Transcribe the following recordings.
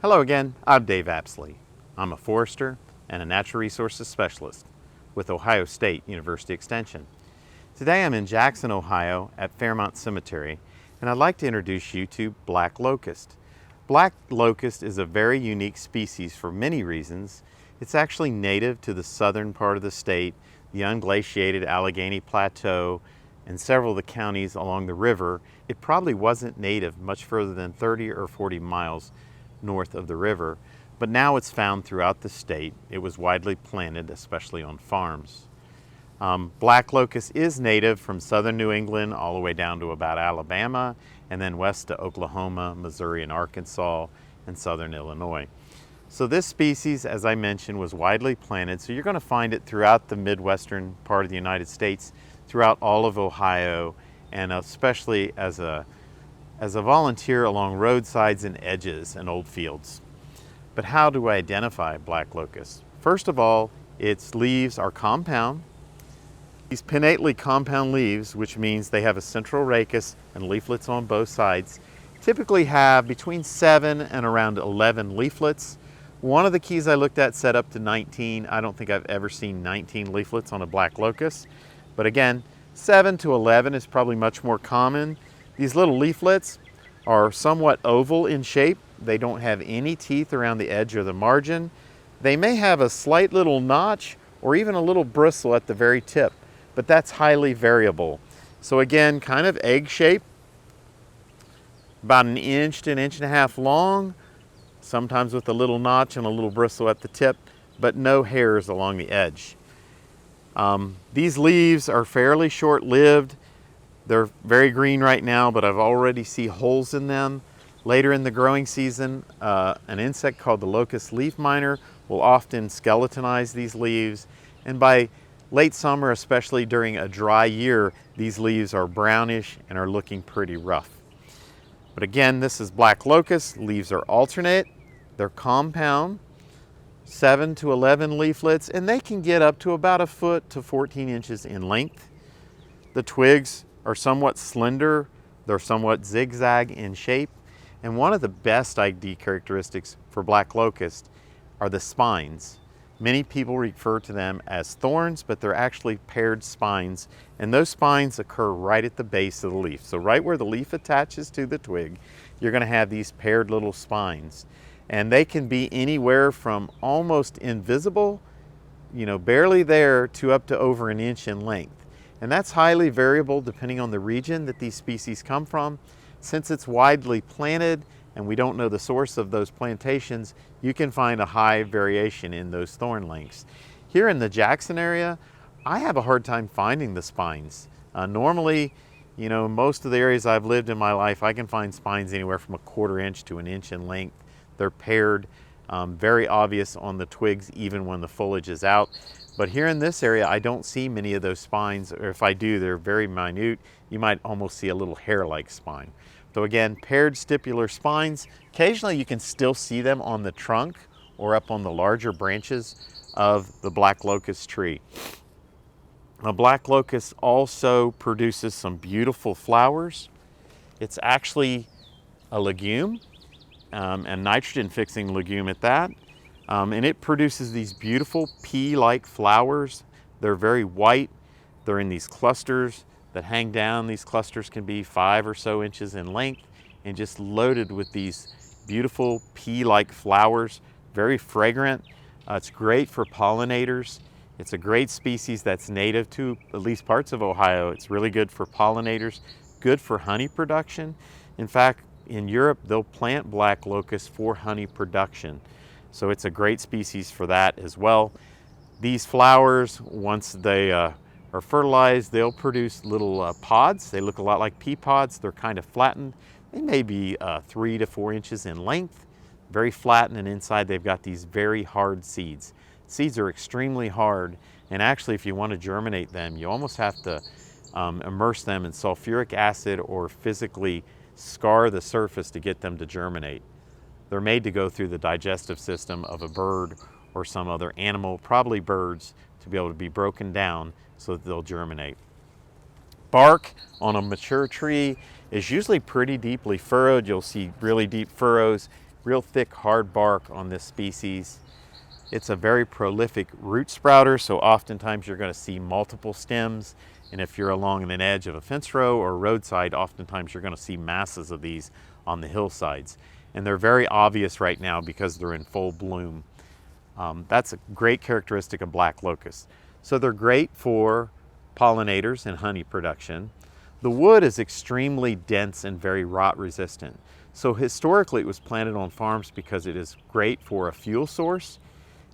Hello again, I'm Dave Apsley. I'm a forester and a natural resources specialist with Ohio State University Extension. Today I'm in Jackson, Ohio at Fairmount Cemetery, and I'd like to introduce you to black locust. Black locust is a very unique species for many reasons. It's actually native to the southern part of the state, the unglaciated Allegheny Plateau, and several of the counties along the river. It probably wasn't native much further than 30 or 40 miles north of the river, but now it's found throughout the state. It was widely planted, especially on farms. Black locust is native from southern New England all the way down to about Alabama, and then west to Oklahoma, Missouri, and Arkansas, and southern Illinois. So this species, as I mentioned, was widely planted, so you're going to find it throughout the Midwestern part of the United States, throughout all of Ohio, and especially as a volunteer along roadsides and edges and old fields. But how do I identify black locust? First of all, its leaves are compound. These pinnately compound leaves, which means they have a central rachis and leaflets on both sides, typically have between 7 and around 11 leaflets. One of the keys I looked at said up to 19. I don't think I've ever seen 19 leaflets on a black locust. But again, 7 to 11 is probably much more common. These little leaflets are somewhat oval in shape. They don't have any teeth around the edge or the margin. They may have a slight little notch or even a little bristle at the very tip, but that's highly variable. So again, kind of egg shape, about an inch to an inch and a half long, sometimes with a little notch and a little bristle at the tip, but no hairs along the edge. These leaves are fairly short-lived. They're very green right now, but I've already see holes in them. Later in the growing season, an insect called the locust leaf miner will often skeletonize these leaves. And by late summer, especially during a dry year, these leaves are brownish and are looking pretty rough. But again, this is black locust. Leaves are alternate. They're compound, 7 to 11 leaflets, and they can get up to about a foot to 14 inches in length. The twigs are somewhat slender, they're somewhat zigzag in shape, and one of the best ID characteristics for black locust are the spines. Many people refer to them as thorns, but they're actually paired spines, and those spines occur right at the base of the leaf. So right where the leaf attaches to the twig, you're going to have these paired little spines, and they can be anywhere from almost invisible, barely there, to up to over an inch in length. And that's highly variable depending on the region that these species come from. Since it's widely planted and we don't know the source of those plantations, you can find a high variation in those thorn lengths. Here in the Jackson area, I have a hard time finding the spines. Normally, most of the areas I've lived in my life, I can find spines anywhere from a 1/4 inch to an inch in length. They're paired, very obvious on the twigs even when the foliage is out. But here in this area, I don't see many of those spines, or if I do, they're very minute. You might almost see a little hair-like spine. So again, paired stipular spines. Occasionally you can still see them on the trunk or up on the larger branches of the black locust tree. A black locust also produces some beautiful flowers. It's actually a legume, and nitrogen-fixing legume at that. And it produces these beautiful pea-like flowers. They're very white. They're in these clusters that hang down. These clusters can be 5 or so inches in length and just loaded with these beautiful pea-like flowers. Very fragrant. It's great for pollinators. It's a great species that's native to at least parts of Ohio. It's really good for pollinators, good for honey production. In fact, in Europe, they'll plant black locust for honey production. So it's a great species for that as well. These flowers, once they are fertilized, they'll produce little pods. They look a lot like pea pods. They're kind of flattened. They may be 3 to 4 inches in length, very flattened, and inside they've got these very hard seeds. Seeds are extremely hard, and actually if you want to germinate them, you almost have to immerse them in sulfuric acid or physically scar the surface to get them to germinate. They're made to go through the digestive system of a bird or some other animal, probably birds, to be able to be broken down so that they'll germinate. Bark on a mature tree is usually pretty deeply furrowed. You'll see really deep furrows real thick, hard bark on this species. It's a very prolific root sprouter, so oftentimes you're going to see multiple stems. And if you're along an edge of a fence row or roadside, oftentimes you're going to see masses of these on the hillsides. And they're very obvious right now because they're in full bloom. That's a great characteristic of black locusts. So they're great for pollinators and honey production. The wood is extremely dense and very rot resistant. So historically it was planted on farms because it is great for a fuel source.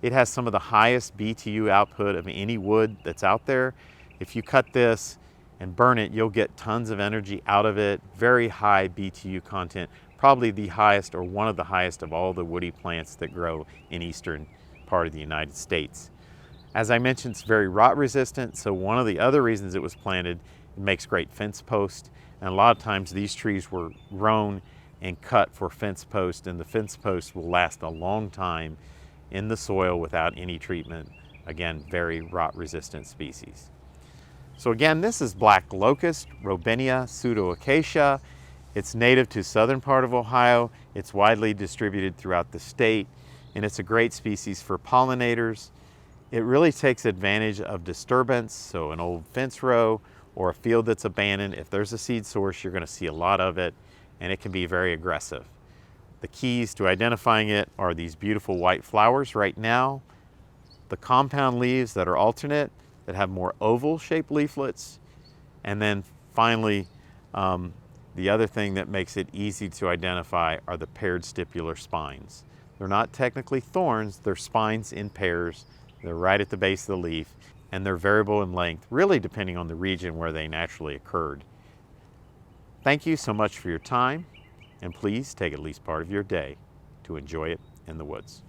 It has some of the highest BTU output of any wood that's out there. If you cut this and burn it, you'll get tons of energy out of it, very high BTU content, probably the highest or one of the highest of all the woody plants that grow in eastern part of the United States. As I mentioned, it's very rot resistant, so one of the other reasons it was planted, it makes great fence post. And a lot of times these trees were grown and cut for fence post, and the fence post will last a long time in the soil without any treatment. Again, very rot resistant species. So again, this is black locust, Robinia pseudoacacia. It's native to southern part of Ohio. It's widely distributed throughout the state, and it's a great species for pollinators. It really takes advantage of disturbance, so an old fence row or a field that's abandoned. If there's a seed source, you're going to see a lot of it, and it can be very aggressive. The keys to identifying it are these beautiful white flowers right now, the compound leaves that are alternate, that have more oval shaped leaflets, and then finally, the other thing that makes it easy to identify are the paired stipular spines. They're not technically thorns, they're spines in pairs. They're right at the base of the leaf, and they're variable in length, really depending on the region where they naturally occurred. Thank you so much for your time, and please take at least part of your day to enjoy it in the woods.